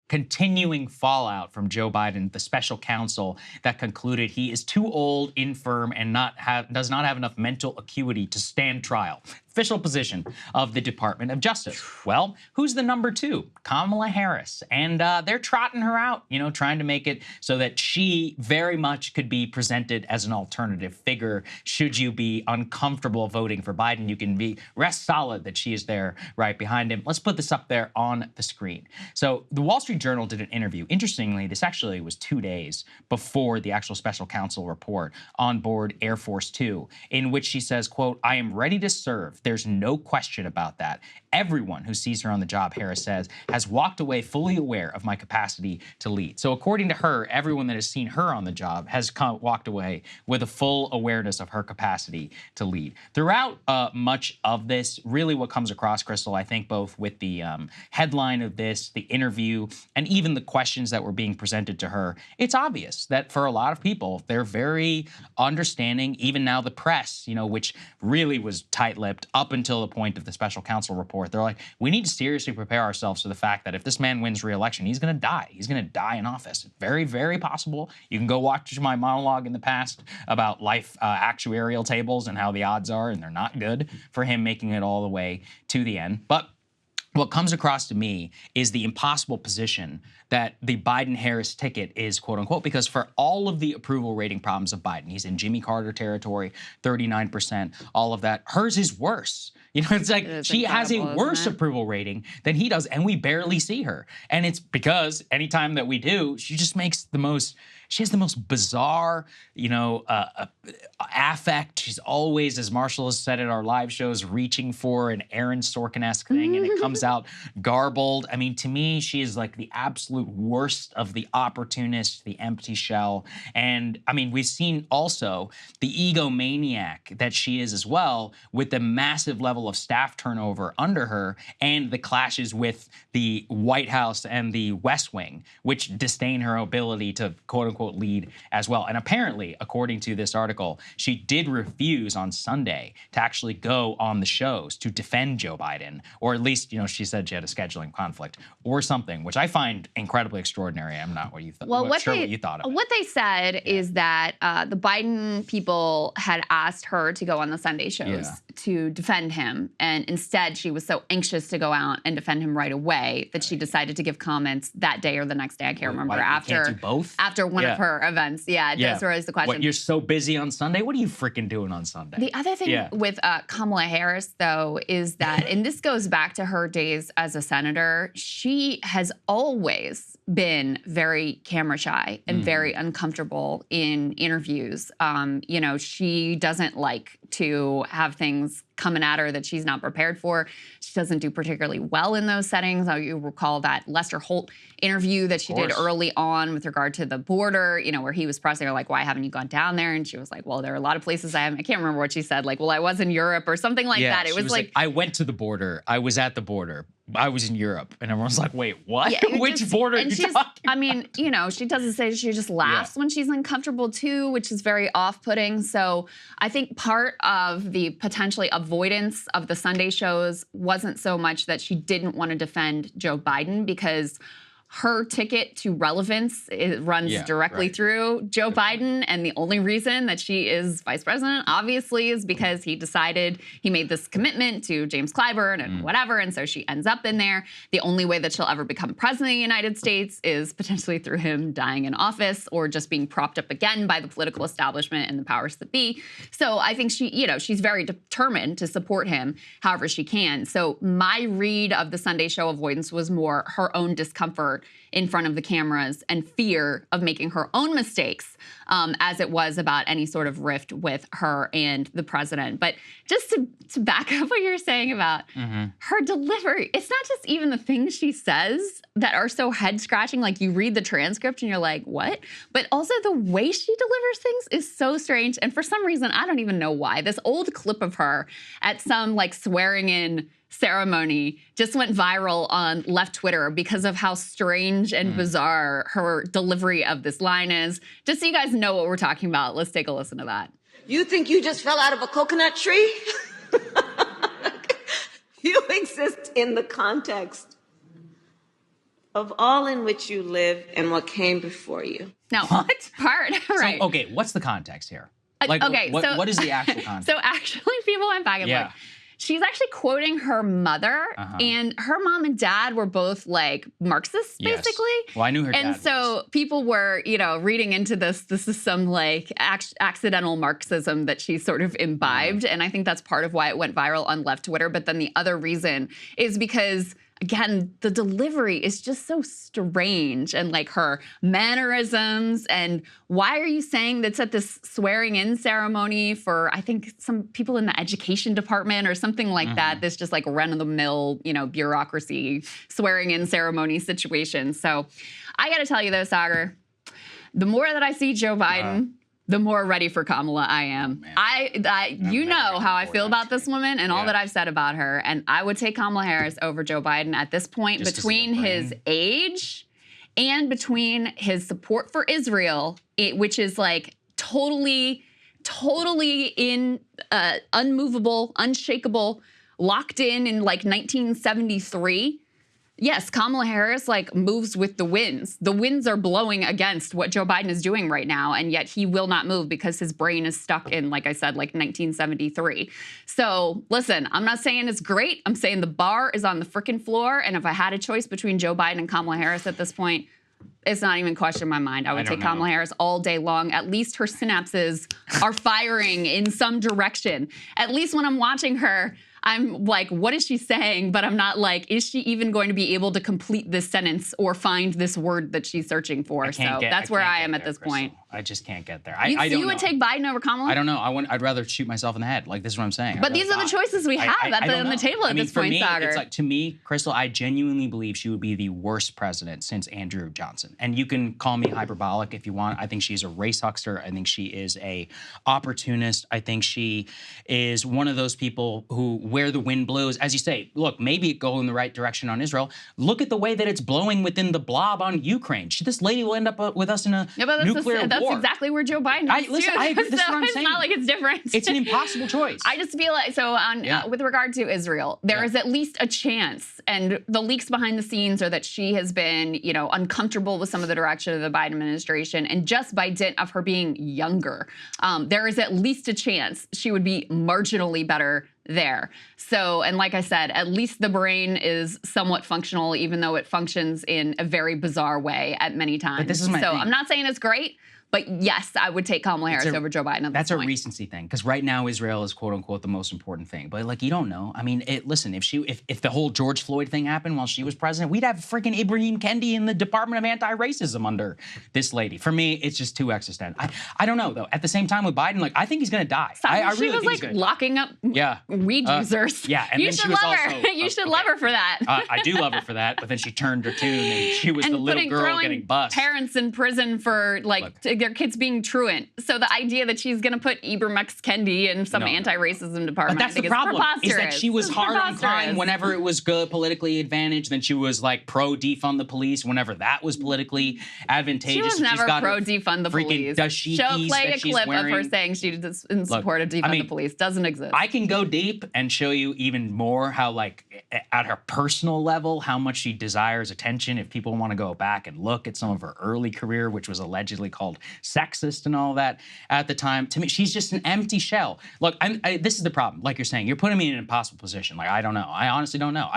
continuing fallout from Joe Biden, the special counsel that concluded he is too old, infirm, and does not have enough mental acuity to stand trial. Official position of the Department of Justice. Well, who's the number 2? Kamala Harris. And they're trotting her out, trying to make it so that she very much could be presented as an alternative figure. Should you be uncomfortable voting for Biden, you can rest solid that she is there right behind him. Let's put this up there on the screen. So the Wall Street Journal did an interview. Interestingly, this actually was 2 days before the actual special counsel report on board Air Force Two, in which she says, quote, "I am ready to serve. There's no question about that. Everyone who sees her on the job," Harris says, "has walked away fully aware of my capacity to lead." So according to her, everyone that has seen her on the job has walked away with a full awareness of her capacity to lead. Throughout much of this, really what comes across, Krystal, I think both with the headline of this, the interview, and even the questions that were being presented to her, it's obvious that for a lot of people, they're very understanding. Even now the press, which really was tight-lipped up until the point of the special counsel report, they're like, we need to seriously prepare ourselves for the fact that if this man wins re-election, he's going to die. He's going to die in office. Very, very possible. You can go watch my monologue in the past about life actuarial tables and how the odds are, and they're not good for him making it all the way to the end. But what comes across to me is the impossible position that the Biden-Harris ticket is, quote unquote, because for all of the approval rating problems of Biden, he's in Jimmy Carter territory, 39%, all of that, hers is worse. It's like she has a worse approval rating than he does, and we barely see her. And it's because anytime that we do, she just makes she has the most bizarre, affect. She's always, as Marshall has said at our live shows, reaching for an Aaron Sorkin-esque thing, and it comes out garbled. I mean, to me, she is like the absolute worst of the opportunists, the empty shell. And I mean, we've seen also the egomaniac that she is as well, with the massive level of staff turnover under her and the clashes with the White House and the West Wing, which disdain her ability to, quote unquote, lead as well. And apparently, according to this article, she did refuse on Sunday to actually go on the shows to defend Joe Biden, or at least, she said she had a scheduling conflict or something, which I find incredibly extraordinary. I'm not what you thought. Well, what you thought of it. What they said is that the Biden people had asked her to go on the Sunday shows to defend him, and instead she was so anxious to go out and defend him right away that she decided to give comments that day or the next day. I can't remember. Can't do both? After one of her events. Just raised the question. What, you're so busy on Sunday? What are you freaking doing on Sunday? The other thing with Kamala Harris, though, is that, and this goes back to her days as a senator, she has always been very camera shy and very uncomfortable in interviews. She doesn't like to have things coming at her that she's not prepared for. She doesn't do particularly well in those settings. You recall that Lester Holt interview that she did early on with regard to the border, where he was pressing her, like, why haven't you gone down there? And she was like, well, there are a lot of places I haven't. I can't remember what she said, like, well, I was in Europe or something like that. It was like, I went to the border. I was at the border. I was in Europe. And everyone's like, wait, what? Yeah, Which border are you talking about? I mean, she doesn't say, she just laughs when she's uncomfortable too, which is very off-putting. So I think part of the potentially avoidance of the Sunday shows wasn't so much that she didn't want to defend Joe Biden, because her ticket to relevance runs directly through Joe Biden. And the only reason that she is vice president, obviously, is because he decided he made this commitment to James Clyburn and whatever. And so she ends up in there. The only way that she'll ever become president of the United States is potentially through him dying in office or just being propped up again by the political establishment and the powers that be. So I think she's very determined to support him however she can. So my read of the Sunday show avoidance was more her own discomfort in front of the cameras and fear of making her own mistakes, as it was about any sort of rift with her and the president. But just to back up what you're saying about her delivery, it's not just even the things she says that are so head-scratching, like you read the transcript and you're like, what? But also the way she delivers things is so strange. And for some reason, I don't even know why, this old clip of her at some like swearing-in ceremony just went viral on left Twitter because of how strange and bizarre her delivery of this line is. Just so you guys know what we're talking about, let's take a listen to that. You think you just fell out of a coconut tree? You exist in the context of all in which you live and what came before you. No. What? Part, right. So, okay, what's the context here? Like, okay, what is the actual context? So actually, people went back and looked. She's actually quoting her mother, and her mom and dad were both like Marxists, basically. Well, I knew her dad And so people were, reading into this. This is some like accidental Marxism that she sort of imbibed, and I think that's part of why it went viral on left Twitter. But then the other reason is because, again, the delivery is just so strange, and like her mannerisms. And why are you saying that's at this swearing in ceremony for, I think, some people in the education department or something like that? This just like run of the mill, bureaucracy swearing in ceremony situation. So I got to tell you though, Saagar, the more that I see Joe Biden, the more ready for Kamala I am. You know how I feel about this woman and all that I've said about her. And I would take Kamala Harris over Joe Biden at this point, just between his age and between his support for Israel, which is like totally in unmovable, unshakable, locked in like 1973. Yes, Kamala Harris like moves with the winds. The winds are blowing against what Joe Biden is doing right now, and yet he will not move because his brain is stuck in, like I said, like 1973. So listen, I'm not saying it's great. I'm saying the bar is on the frickin' floor, and if I had a choice between Joe Biden and Kamala Harris at this point, it's not even a question in my mind. I would take Kamala Harris all day long. At least her synapses are firing in some direction. At least when I'm watching her, I'm like, what is she saying? But I'm not like, is she even going to be able to complete this sentence or find this word that she's searching for? So that's where I am at this point. I just can't get there. You would take Biden over Kamala? I don't know. I'd rather shoot myself in the head. Like, this is what I'm saying. But these are the choices we have on the table at this point, Saagar. It's like, to me, Krystal, I genuinely believe she would be the worst president since Andrew Johnson. And you can call me hyperbolic if you want. I think she's a race huckster. I think she is a opportunist. I think she is one of those people who, where the wind blows, as you say, look, maybe it go in the right direction on Israel. Look at the way that it's blowing within the blob on Ukraine. This lady will end up with us in a nuclear war. That's exactly where Joe Biden is. Listen, I agree. This is what I'm saying. It's not like it's different. It's an impossible choice. I just feel like, with regard to Israel, there is at least a chance, and the leaks behind the scenes are that she has been, uncomfortable with some of the direction of the Biden administration, and just by dint of her being younger, there is at least a chance she would be marginally better there. So, and like I said, at least the brain is somewhat functional, even though it functions in a very bizarre way at many times. But this is my thing. I'm not saying it's great, but yes, I would take Kamala Harris over Joe Biden at this point. That's a recency thing, because right now Israel is quote unquote the most important thing. But like, you don't know. I mean, listen, if the whole George Floyd thing happened while she was president, we'd have freaking Ibrahim Kendi in the Department of Anti-Racism under this lady. For me, it's just too existential. I don't know though. At the same time with Biden, like, I think he's gonna die. She was like locking up weed users. Yeah, and you should love her. You should love her for that. I do love her for that. But then she turned her tune, and she was the little girl getting bussed. Parents in prison for their kids being truant. So the idea that she's going to put Ibram X. Kendi in some anti-racism department, but that's I think the problem, is is that she was hard on crime whenever it was good, politically advantaged. Then she was like pro defund the police whenever that was politically advantageous. She was never pro defund the police. Play a clip of her saying she's in support of defund the police. Doesn't exist. I can go deep and show you even more how, like, at her personal level, how much she desires attention. If people want to go back and look at some of her early career, which was allegedly called sexist and all that at the time, to me, she's just an empty shell. Look, this is the problem. Like you're saying, you're putting me in an impossible position. Like, I don't know. I honestly don't know.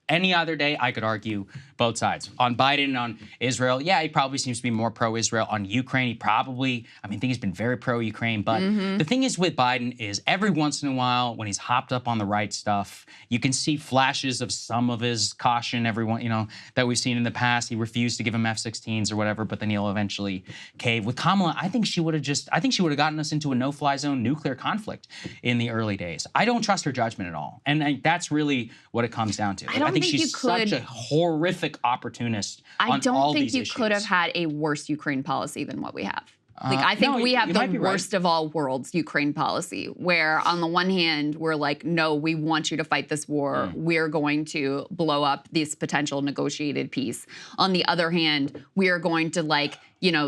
Any other day, I could argue both sides. On Biden and on Israel, yeah, he probably seems to be more pro-Israel. On Ukraine, he probably, I think he's been very pro-Ukraine. But the thing is with Biden is every once in a while, when he's hopped up on the right stuff, you can see flashes of some of his caution, that we've seen in the past. He refused to give him F-16s or whatever, but then he'll eventually cave. With Kamala, I think she would have gotten us into a no-fly zone nuclear conflict in the early days. I don't trust her judgment at all. And that's really what it comes down to. I think she's such a horrific opportunist on all these issues. I don't think you could have had a worse Ukraine policy than what we have. I think we have the worst of all worlds Ukraine policy, where on the one hand, we're like, no, we want you to fight this war. We're going to blow up this potential negotiated peace. On the other hand, we are going to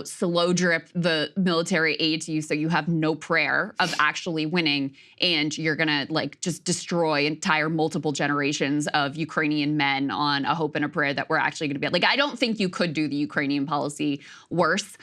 slow drip the military aid to you so you have no prayer of actually winning, and you're gonna like just destroy entire multiple generations of Ukrainian men on a hope and a prayer that we're actually gonna be like, I don't think you could do the Ukrainian policy worse.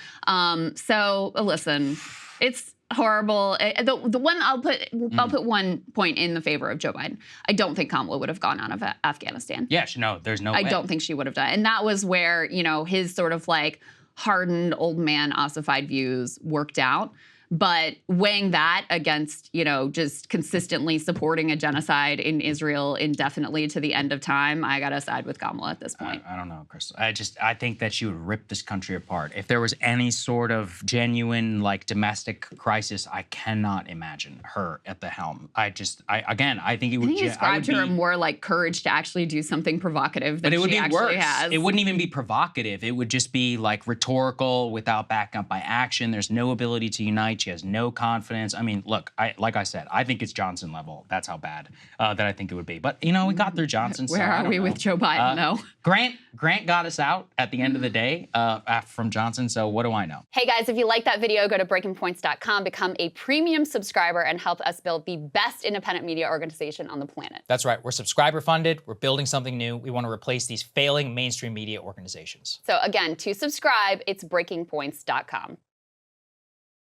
So listen, it's horrible. The one I'll put 1 point in the favor of Joe Biden. I don't think Kamala would have gone out of Afghanistan. Yeah, no, there's no way. I don't think she would have done. And that was where, his sort of like hardened old man ossified views worked out. But weighing that against, just consistently supporting a genocide in Israel indefinitely to the end of time, I got to side with Kamala at this point. I don't know, Krystal. I think that she would rip this country apart. If there was any sort of genuine, like, domestic crisis, I cannot imagine her at the helm. I think it would. I think you described her more like courage to actually do something provocative than she actually has. It wouldn't even be provocative. It would just be, like, rhetorical without backing up by action. There's no ability to unite. She has no confidence. I mean, look, like I said, I think it's Johnson level. That's how bad that I think it would be. But, we got through Johnson. Where are we with Joe Biden, though? Grant got us out at the end of the day from Johnson, so what do I know? Hey guys, if you like that video, go to breakingpoints.com, become a premium subscriber, and help us build the best independent media organization on the planet. That's right. We're subscriber funded. We're building something new. We want to replace these failing mainstream media organizations. So again, to subscribe, it's breakingpoints.com.